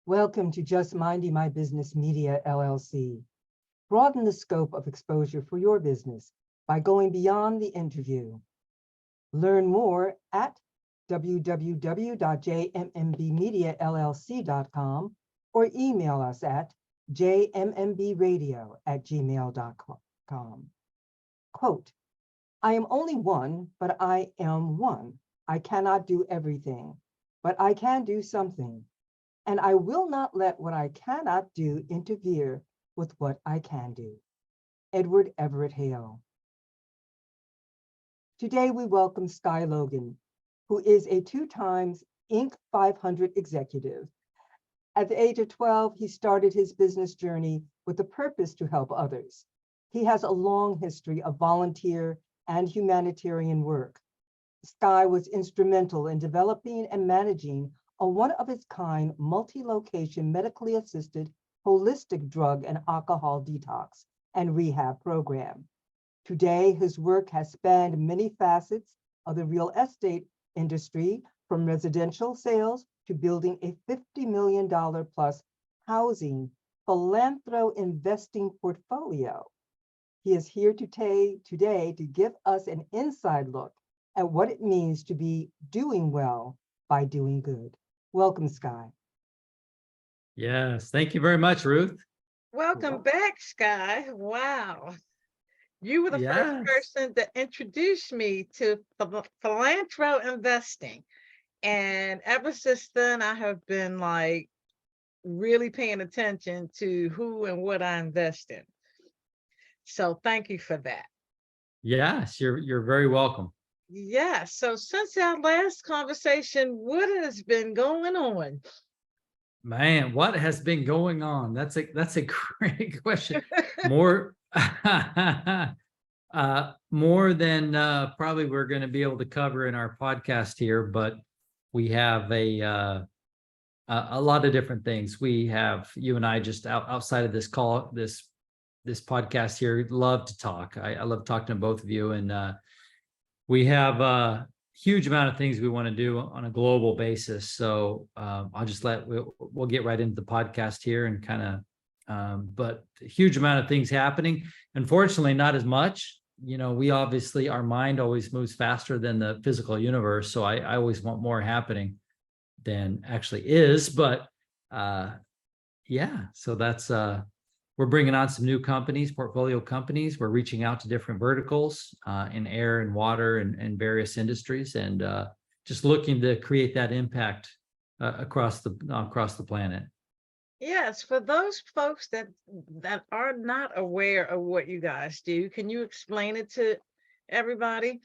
Welcome to Just Minding My Business Media, LLC. Broaden the scope of exposure for your business by going beyond the interview. Learn more at www.jmmbmediallc.com or email us at jmmbradio@gmail.com. Quote, I am only one, but I am one. I cannot do everything, but I can do something. And I will not let what I cannot do interfere with what I can do. Edward Everett Hale. Today we welcome Skye Logan, who is a 2-time Inc. 500 executive. At the age of 12, he started his business journey with the purpose to help others. He has a long history of volunteer and humanitarian work. Skye was instrumental in developing and managing a one-of-its-kind, multi-location, medically assisted, holistic drug and alcohol detox and rehab program. Today, his work has spanned many facets of the real estate industry, from residential sales to building a $50 million plus housing philanthroinvesting portfolio. He is here today to give us an inside look at what it means to be doing well by doing good. Welcome, Skye. Yes, thank you very much, Ruth. Welcome back, Skye. Wow. You were the first person that introduced me to Philanthroinvesting. And ever since then, I have been like really paying attention to who and what I invest in. So thank you for that. Yes, you're very welcome. Yeah. So since our last conversation, what has been going on? Man, what has been going on? That's a great question. More more than probably we're going to be able to cover in our podcast here, but we have a lot of different things. We have, you and I, just outside of this call, this podcast here, love to talk. I love talking to both of you, and we have a huge amount of things we want to do on a global basis. So I'll just we'll get right into the podcast here and kind of, but a huge amount of things happening. Unfortunately, not as much. You know, we obviously, our mind always moves faster than the physical universe. So I always want more happening than actually is. But yeah, so that's, we're bringing on some new companies, portfolio companies. We're reaching out to different verticals in air and water and various industries, and just looking to create that impact across the planet. Yes, for those folks that are not aware of what you guys do, can you explain it to everybody?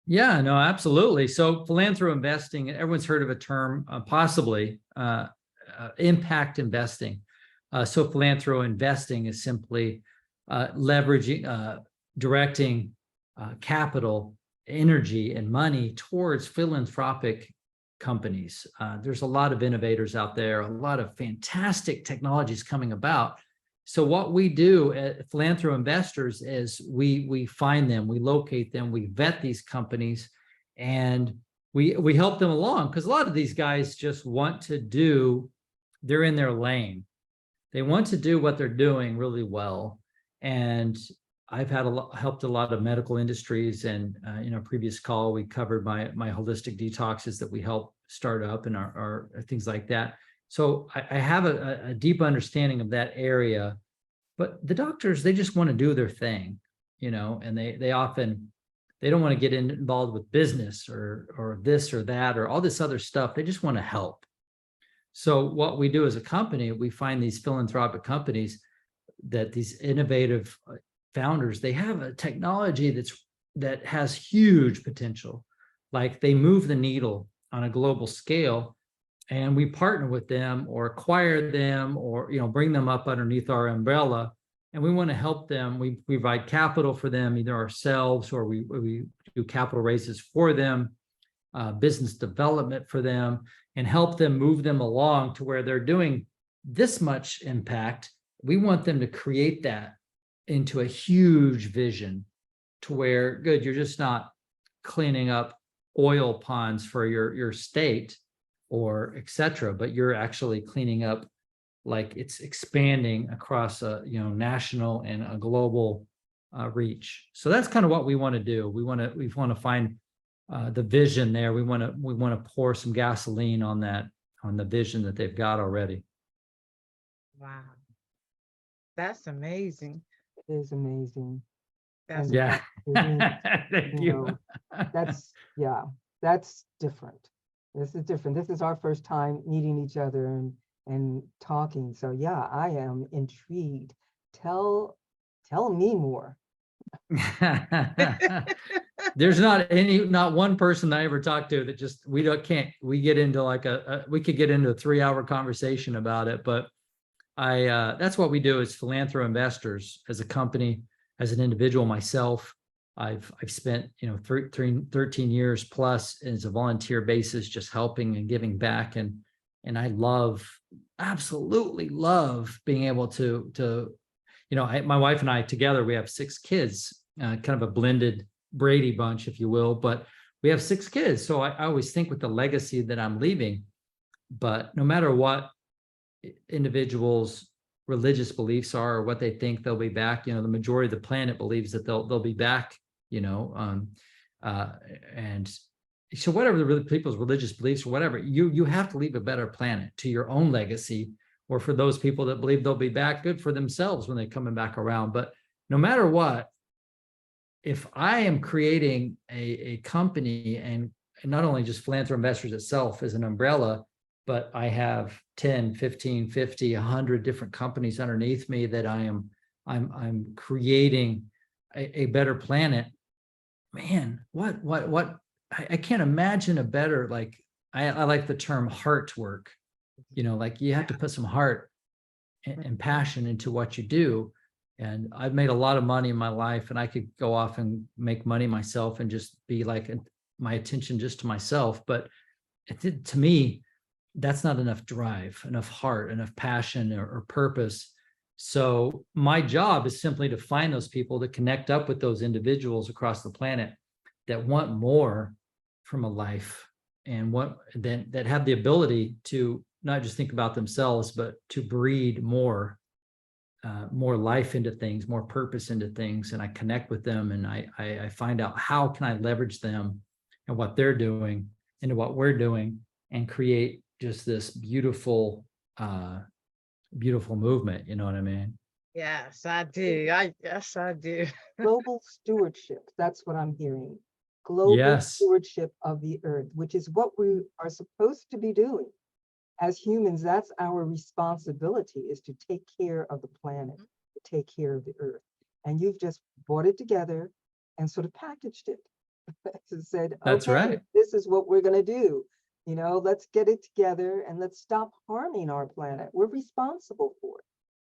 Yeah, no, absolutely. So philanthroinvesting, everyone's heard of a term, possibly impact investing. So philanthroinvesting is simply leveraging, directing capital, energy, and money towards philanthropic companies. There's a lot of innovators out there, a lot of fantastic technologies coming about. So what we do at Philanthroinvestors is we find them, we locate them, we vet these companies, and we help them along, because a lot of these guys just want to do, they're in their lane. They want to do what they're doing really well. And I've helped a lot of medical industries, and in our previous call, we covered my holistic detoxes that we help start up and our things like that. So I have a deep understanding of that area, but the doctors, they just want to do their thing, you know, and they don't want to get involved with business or this or that or all this other stuff. They just want to help. So what we do as a company, we find these philanthropic companies that these innovative founders, they have a technology that has huge potential. Like, they move the needle on a global scale, and we partner with them or acquire them or, you know, bring them up underneath our umbrella, and we want to help them. We provide capital for them, either ourselves or we do capital raises for them, business development for them, and help them move them along to where they're doing this much impact. We want them to create that into a huge vision to where, good, you're just not cleaning up oil ponds for your state or et cetera, but you're actually cleaning up, like it's expanding across a, national and a global reach. So that's kind of what we want to do. We want to find the vision there. We want to pour some gasoline on the vision that they've got already. Wow. That's amazing. It is amazing. That's And Yeah. Thank you you. know, that's different. This is different. This is our first time meeting each other and talking. So yeah, I am intrigued. Tell me more. There's not one person I ever talked to that just, we get into like we could get into a 3-hour conversation about it, but that's what we do as Philanthroinvestors, as a company, as an individual myself. I've spent 13 years plus as a volunteer basis, just helping and giving back, and I absolutely love being able to my wife and I together, we have 6 kids, kind of a blended Brady bunch, if you will, but we have 6 kids. So I always think with the legacy that I'm leaving, but no matter what individuals' religious beliefs are or what they think they'll be back, the majority of the planet believes that they'll be back, and so whatever the people's religious beliefs or whatever, you have to leave a better planet to your own legacy, or for those people that believe they'll be back, good for themselves when they're coming back around. But no matter what, if I am creating a company, and not only just Philanthroinvestors itself as an umbrella, but I have 10, 15, 50, 100 different companies underneath me that I'm creating a better planet. Man, what I can't imagine a better, like, I like the term heart work, like you have to put some heart and passion into what you do. And I've made a lot of money in my life, and I could go off and make money myself and just be like my attention just to myself. But to me, that's not enough drive, enough heart, enough passion or purpose. So my job is simply to find those people, to connect up with those individuals across the planet that want more from a life, and that have the ability to not just think about themselves, but to breed more life into things, more purpose into things. And I connect with them, and I find out how can I leverage them and what they're doing into what we're doing, and create just this beautiful movement. You know what I mean? Yes, I do. Yes, I do. Global stewardship, that's what I'm hearing. Global Yes. stewardship of the earth, which is what we are supposed to be doing. As humans, that's our responsibility, is to take care of the planet, to take care of the earth. And you've just brought it together and sort of packaged it. Said, That's okay, right. this is what we're going to do. Let's get it together and let's stop harming our planet. We're responsible for it.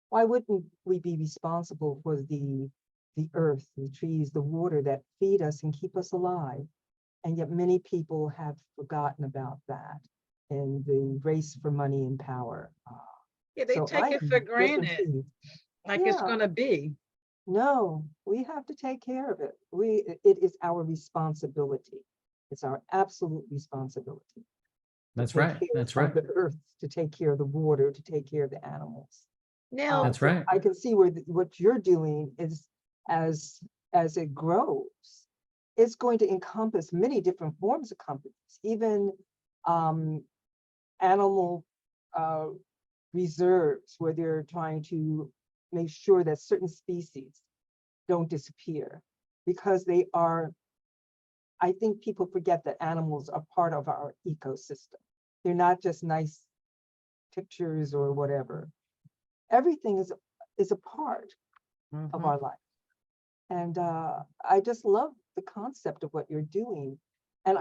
Why wouldn't we be responsible for the earth, the trees, the water that feed us and keep us alive? And yet many people have forgotten about that in the race for money and power. Yeah, they So take I it am for just granted, intrigued. like it's Yeah. gonna be. No, we have to take care of it. It is our responsibility. It's our absolute responsibility. That's to take right. care That's of right. the earth, to take care of the water, to take care of the animals. Now, That's So right. I can see what you're doing is, as it grows, it's going to encompass many different forms of companies, even animal reserves, where they're trying to make sure that certain species don't disappear, because they are, I think people forget that animals are part of our ecosystem. They're not just nice pictures or whatever. Everything is a part of our life. And I just love the concept of what you're doing. And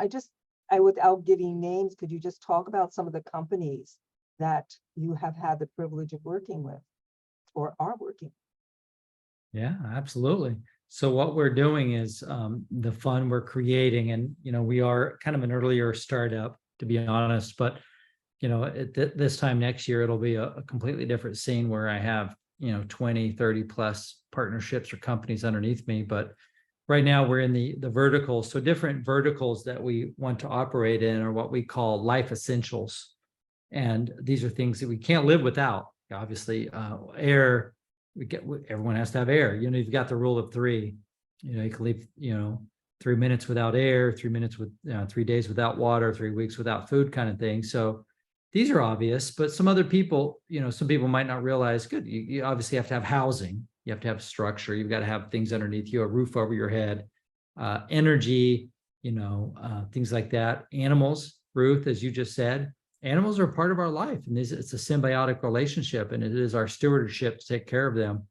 without giving names, could you just talk about some of the companies that you have had the privilege of working with or are working? Yeah, absolutely. So what we're doing is the fund we're creating, and we are kind of an earlier startup, to be honest, but at this time next year, it'll be a completely different scene where I have 20, 30 plus partnerships or companies underneath me. But right now we're in the verticals. So different verticals that we want to operate in are what we call life essentials. And these are things that we can't live without. Obviously, air, everyone has to have air. You've got the rule of three. You can leave, 3 minutes without air, 3 minutes with 3 days without water, 3 weeks without food, kind of thing. So these are obvious, but some other people, some people might not realize, good, you obviously have to have housing. You have to have structure. You've got to have things underneath you, a roof over your head, energy, things like that. Animals, Ruth, as you just said, animals are part of our life, and it's a symbiotic relationship, and it is our stewardship to take care of them.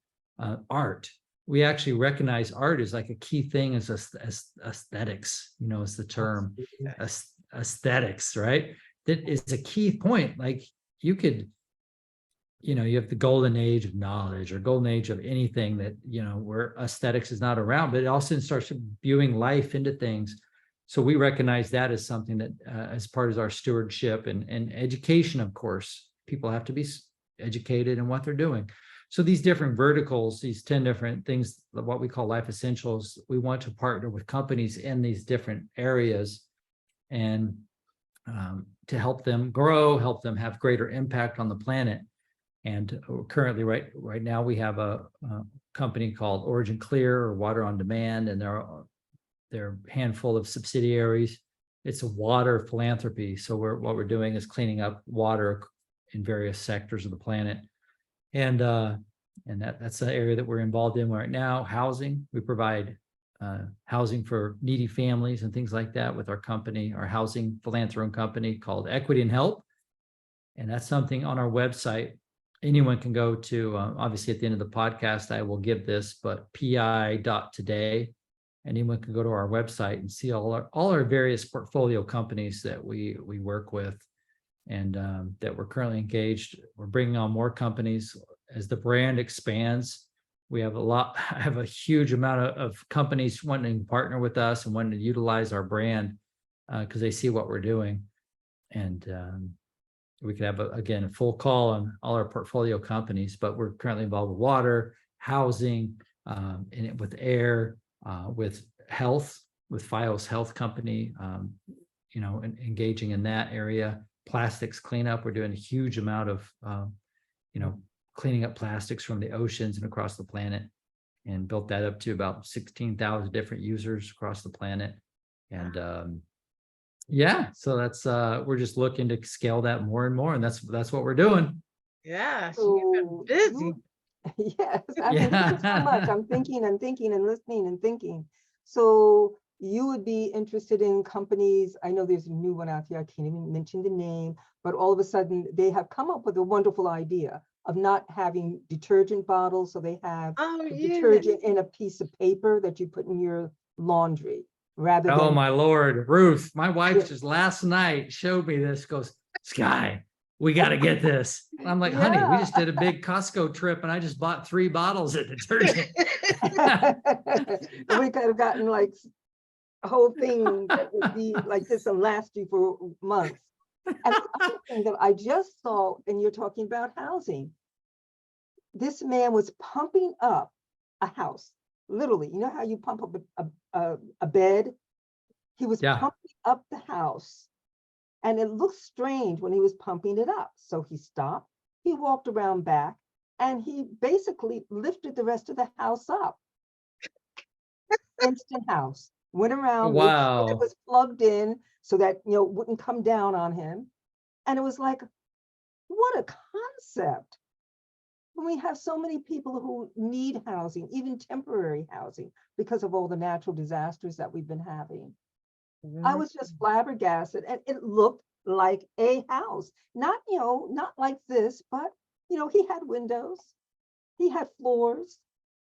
Art, we actually recognize art is like a key thing as aesthetics, is the term. Aesthetics, right? That is a key point. Like you could, you have the golden age of knowledge or golden age of anything that, where aesthetics is not around, but it also starts viewing life into things. So we recognize that as something that as part of our stewardship and education, of course, people have to be educated in what they're doing. So these different verticals, these 10 different things, what we call life essentials, we want to partner with companies in these different areas and to help them grow, help them have greater impact on the planet. And currently, right now, we have a company called Origin Clear or Water on Demand, and they're a handful of subsidiaries. It's a water philanthropy. So what we're doing is cleaning up water in various sectors of the planet. And that's an area that we're involved in right now. Housing, we provide housing for needy families and things like that with our company, our housing philanthropy company called Equity and Help. And that's something on our website. Anyone can go to, obviously at the end of the podcast, I will give this, but pi.today. Anyone can go to our website and see all our various portfolio companies that we work with and that we're currently engaged. We're bringing on more companies as the brand expands. I have a huge amount of companies wanting to partner with us and wanting to utilize our brand because they see what we're doing. And we could have, again, a full call on all our portfolio companies, but we're currently involved with water, housing, with air, with health, with FiOS Health Company, engaging in that area. Plastics cleanup, we're doing a huge amount of, cleaning up plastics from the oceans and across the planet, and built that up to about 16,000 different users across the planet. And so that's we're just looking to scale that more and more, and that's what we're doing. Yeah, So you've been busy. Yes, I mean, there's so much. I'm thinking and listening and thinking. So you would be interested in companies. I know there's a new one out there. I can't even mention the name, but all of a sudden they have come up with a wonderful idea of not having detergent bottles. So they have detergent in a piece of paper that you put in your laundry rather than. Oh my Lord, Ruth, my wife just last night showed me this, goes, Skye, we got to get this. And I'm like, honey, we just did a big Costco trip and I just bought 3 bottles of detergent. We could have gotten like a whole thing that would be like this and last you for months. And the other thing that I just saw, and you're talking about housing, this man was pumping up a house, literally. You know how you pump up a bed? He was pumping up the house. And it looked strange when he was pumping it up. So he stopped, he walked around back, and he basically lifted the rest of the house up. Instant house. Went around, wow. it was plugged in so that it wouldn't come down on him. And it was like, what a concept. When we have so many people who need housing, even temporary housing, because of all the natural disasters that we've been having. I was just flabbergasted, and it looked like a house. Not, not like this, but he had windows, he had floors.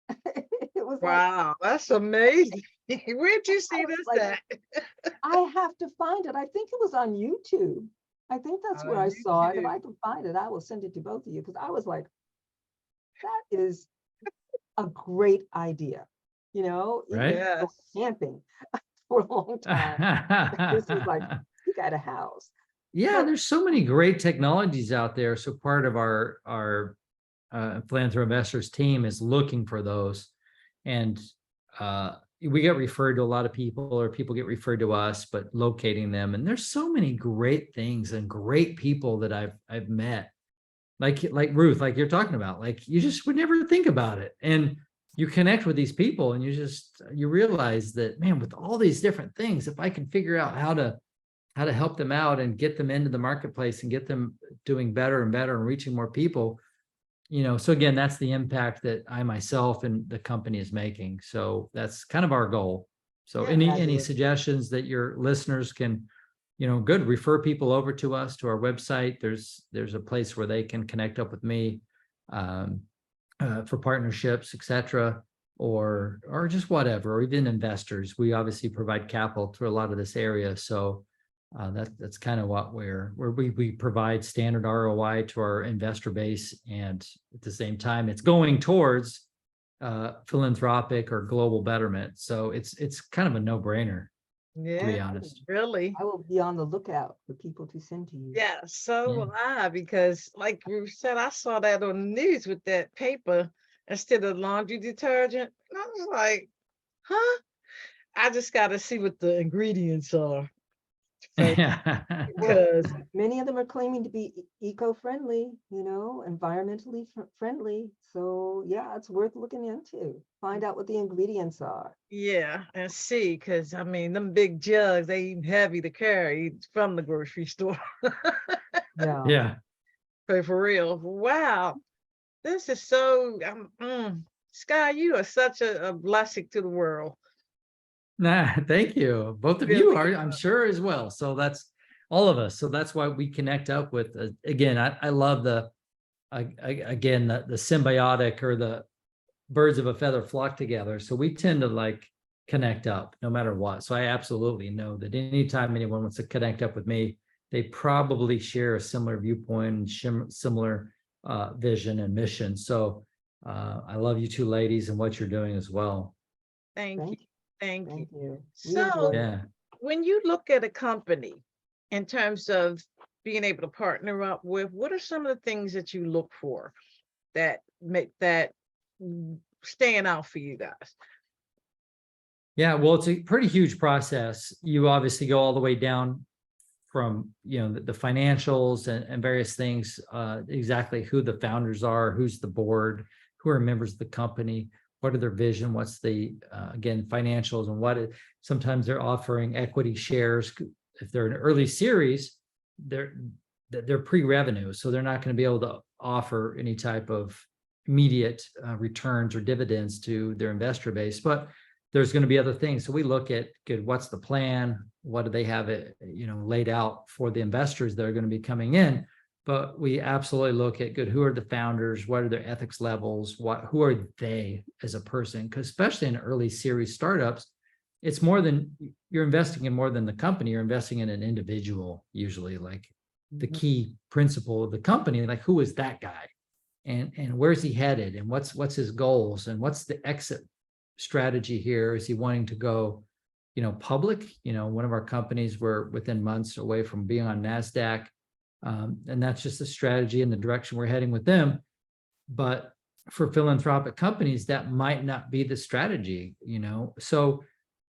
It was wow, that's amazing. Where'd you see this at? I have to find it. I think it was on YouTube. I think that's where I saw it. If I can find it, I will send it to both of you, because I was like, that is a great idea. Right? Camping for a long time. This is like, you got a house. Yeah, there's so many great technologies out there. So part of our Philanthroinvestors team is looking for those. And we get referred to a lot of people, or people get referred to us, but locating them. And there's so many great things and great people that I've met, like Ruth, like you're talking about, like you just would never think about it. And you connect with these people and you realize that, man, with all these different things, if I can figure out how to help them out and get them into the marketplace and get them doing better and better and reaching more people, so again, that's the impact that I myself and the company is making. So that's kind of our goal. So Yeah, any fabulous. suggestions that your listeners can, good, refer people over to us, to our website. There's a place where they can connect up with me for partnerships, etc., or just whatever, or even investors. We obviously provide capital to a lot of this area. So that's kind of what where we provide standard ROI to our investor base, and at the same time, it's going towards philanthropic or global betterment. So it's kind of a no-brainer, to be yeah, honest. really. I will be on the lookout for people to send to you. Yeah, so Yeah. will I, because like you said, I saw that on the news with that paper instead of laundry detergent. And I was like, huh? I just got to see what the ingredients are first, Yeah. because Many of them are claiming to be eco-friendly, environmentally friendly. So yeah, it's worth looking into. Find out what the ingredients are. yeah, and see, because I mean, them big jugs, they even heavy to carry from the grocery store. Yeah. Yeah. But for real, wow, this is so, Skye, you are such a blessing to the world. Nah, thank you. Both of you are, I'm sure, as well. So that's all of us. So that's why we connect up with, again, I love again, the symbiotic, or the birds of a feather flock together. So we tend to like connect up no matter what. So I absolutely know that anytime anyone wants to connect up with me, they probably share a similar viewpoint and similar vision and mission. So I love you two ladies and what you're doing as well. Thank you. Thank you. Thank you. Thank you. We So enjoy it. Yeah. when you look at a company in terms of being able to partner up with, what are some of the things that you look for that make that stand out for you guys? Yeah, well, it's a pretty huge process. You obviously go all the way down from, the financials and various things, exactly who the founders are, who's the board, who are members of the company, what are their vision, what's the, again, financials, and sometimes they're offering equity shares. If they're an early series, they're pre-revenue, so they're not going to be able to offer any type of immediate returns or dividends to their investor base, but there's going to be other things. So we look at, good, what's the plan? What do they have it, laid out for the investors that are going to be coming in? But we absolutely look at, good, who are the founders? What are their ethics levels? Who are they as a person? Because especially in early series startups, it's more than, you're investing in more than the company. You're investing in an individual, usually, like the key principle of the company, like who is that guy, and where's he headed, and what's his goals, and what's the exit strategy here? Is he wanting to go, public? One of our companies, we're within months away from being on NASDAQ. And that's just the strategy and the direction we're heading with them. But for philanthropic companies, that might not be the strategy, So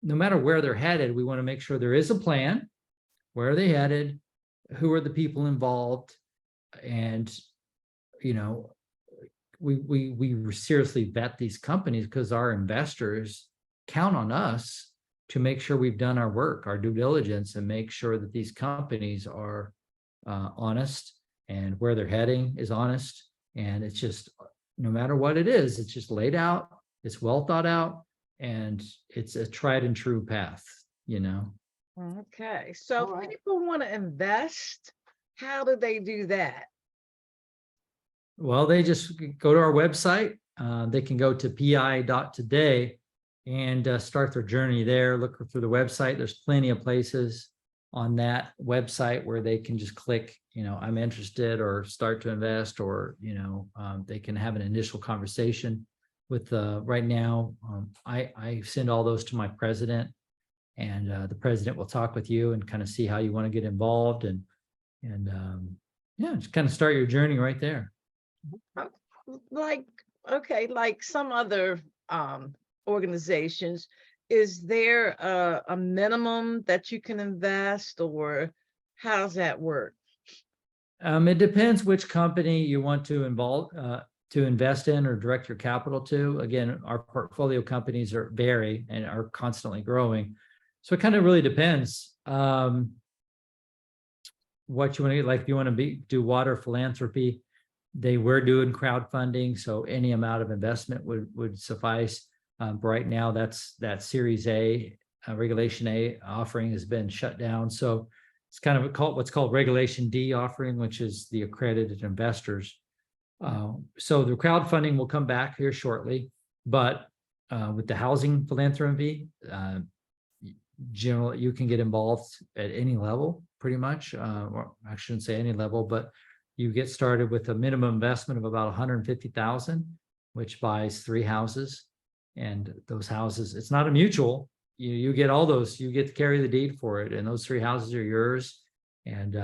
no matter where they're headed, we want to make sure there is a plan. Where are they headed? Who are the people involved? And, we seriously vet these companies, because our investors count on us to make sure we've done our work, our due diligence, and make sure that these companies are honest, and where they're heading is honest. And it's just, no matter what it is, it's just laid out, it's well thought out, and it's a tried and true path, Okay, so All if right. people want to invest, how do they do that? Well, they just go to our website. They can go to pi.today and start their journey there. Look through the website. There's plenty of places on that website where they can just click, I'm interested, or start to invest, or, they can have an initial conversation with, right now, I send all those to my president, and the president will talk with you and kind of see how you want to get involved, and yeah, just kind of start your journey right there. Like, okay, like some other organizations, is there a minimum that you can invest, or how's that work? It depends which company you want to to invest in or direct your capital to. Again, our portfolio companies vary and are constantly growing. So it kind of really depends. What you want to like, if you want to do water philanthropy, they were doing crowdfunding, so any amount of investment would suffice. Right now, that Series A, Regulation A offering has been shut down. So it's kind of what's called Regulation D offering, which is the accredited investors. So the crowdfunding will come back here shortly, but with the housing philanthropy, generally you can get involved at any level, pretty much. Or I shouldn't say any level, but you get started with a minimum investment of about 150,000, which buys 3 houses. And those houses, it's not a mutual. You get all those. You get to carry the deed for it, and those 3 houses are yours. And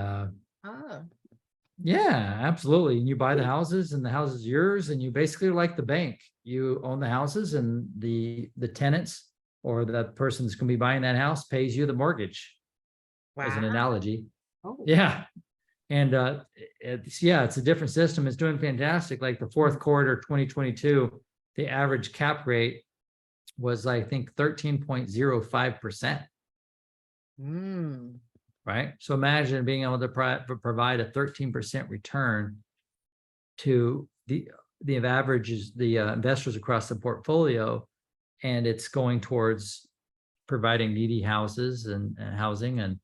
yeah, absolutely. And you buy the houses, and the house is yours, and you basically are like the bank. You own the houses, and the tenants or the person that's going to be buying that house pays you the mortgage. As an analogy. Oh. Yeah. And it's a different system. It's doing fantastic. Like the fourth quarter 2022, the average cap rate was, I think, 13.05%. Right. So imagine being able to provide a 13% return to the averages, the investors across the portfolio, and it's going towards providing needy houses and housing, and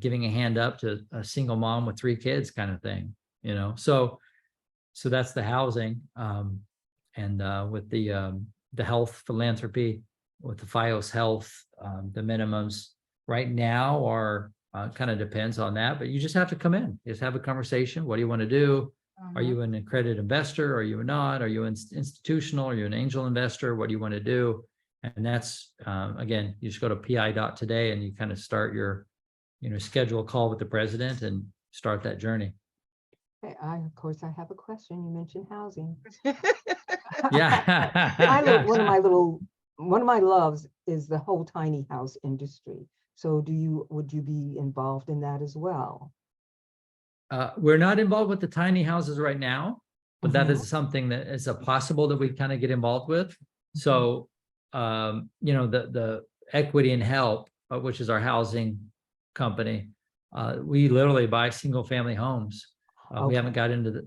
giving a hand up to a single mom with 3 kids, kind of thing, So that's the housing, and with the health philanthropy, with the FiOS Health, the minimums right now are kind of depends on that, but you just have to come in, just have a conversation. What do you want to do? Are you an accredited investor? Are you not? Are you institutional? Are you an angel investor? What do you want to do? And that's again, you just go to pi.today and you kind of start your schedule a call with the president and start that journey. Okay, of course, I have a question. You mentioned housing. Yeah. One of my loves is the whole tiny house industry. So would you be involved in that as well? We're not involved with the tiny houses right now, but that is something that is a possible that we kind of get involved with. So, the Equity and Help, which is our housing company, we literally buy single family homes. We haven't got into the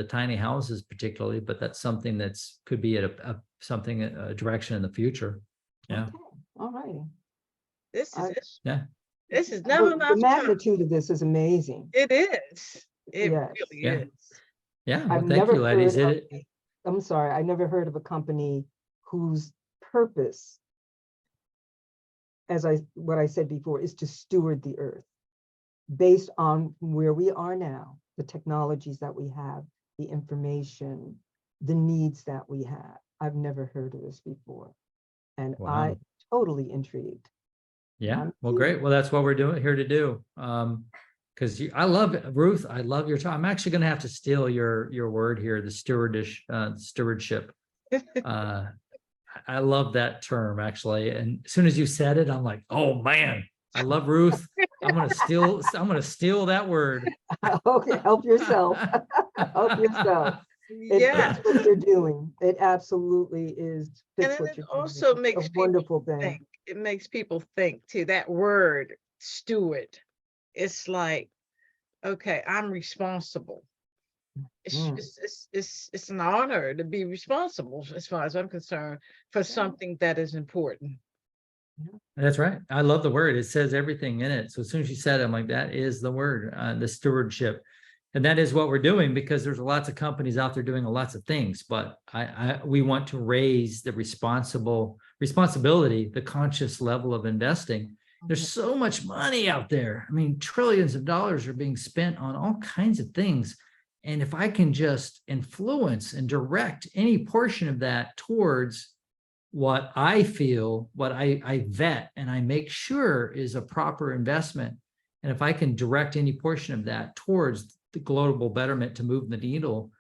tiny houses particularly, but that's something that's could be at a direction in the future. Yeah. Okay. All right. This is The magnitude of this is amazing. It is. It Yes. really Yeah. is. Yeah. Well, thank you, ladies. I'm sorry, I never heard of a company whose purpose, what I said before, is to steward the earth based on where we are now, the technologies that we have, the information, the needs that we have. I've never heard of this before. And Wow. I'm totally intrigued. Yeah. Well, great. Well, that's what we're here to do. Because I love it, Ruth. I love your time. I'm actually going to have to steal your word here, the stewardship. I love that term, actually. And as soon as you said it, I'm like, oh man, I love Ruth. I'm gonna steal that word. Okay, help yourself. Help yourself. Yeah. It's what you're doing. It absolutely is. And What it you're also doing. makes It's a people wonderful thing. think. It makes people think too. That word, steward, it's like, okay, I'm responsible. It's an honor to be responsible, as far as I'm concerned, for something that is important. That's right. I love the word. It says everything in it. So as soon as you said it, I'm like, that is the word, the stewardship. And that is what we're doing, because there's lots of companies out there doing lots of things, but we want to raise the responsibility, the conscious level of investing. There's so much money out there. I mean, trillions of dollars are being spent on all kinds of things. And if I can just influence and direct any portion of that towards what I feel, what I vet and I make sure is a proper investment, and if I can direct any portion of that towards the global betterment to move the needle,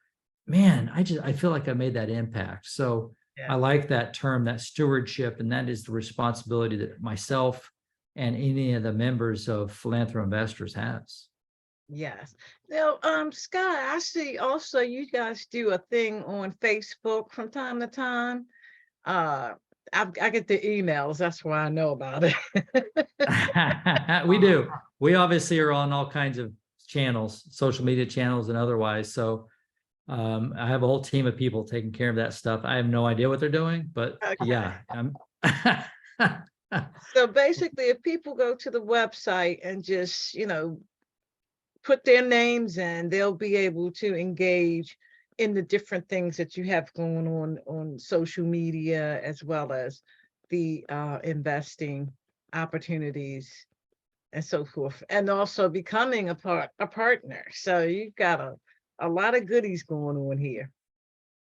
man, I feel like I made that impact. So I like that term, that stewardship, and that is the responsibility that myself and any of the members of Philanthroinvestors has. Yes. Now, Skye, I see also you guys do a thing on Facebook from time to time. I get the emails. That's why I know about it. We do. We obviously are on all kinds of channels, social media channels and otherwise. So I have a whole team of people taking care of that stuff. I have no idea what they're doing, but Okay. yeah. So basically, if people go to the website and just, put their names in, they'll be able to engage in the different things that you have going on social media, as well as the investing opportunities and so forth, and also becoming a partner. So you've got a lot of goodies going on here.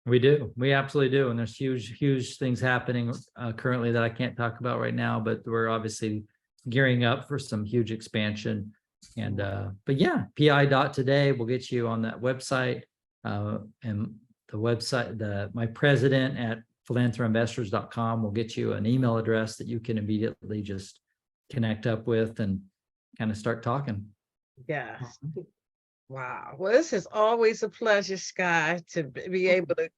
We do. We absolutely do. And there's huge things happening currently that I can't talk about right now, but we're obviously gearing up for some huge expansion. And but yeah, pi.today will get you on that website, and the website, my president at philanthroinvestors.com will get you an email address that you can immediately just connect up with and kind of start talking. Yes. Wow. Well, this is always a pleasure, Skye, to be able to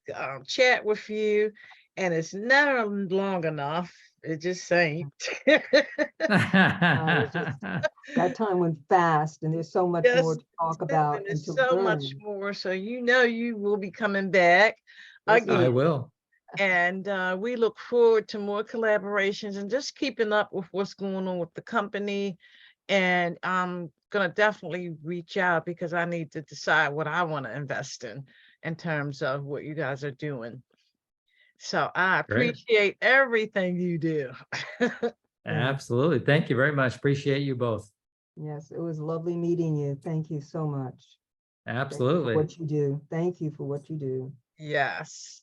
chat with you. And it's never long enough. It just ain't. That time went fast, and there's so much more to talk about and there's to so learn. much more. So you will be coming back Yes, again. I will. And we look forward to more collaborations and just keeping up with what's going on with the company. And I'm going to definitely reach out because I need to decide what I want to invest in terms of what you guys are doing. So I Great. appreciate everything you do. Absolutely. Thank you very much. Appreciate you both. Yes, it was lovely meeting you. Thank you so much. Absolutely. For what you do. Thank you for what you do. Yes.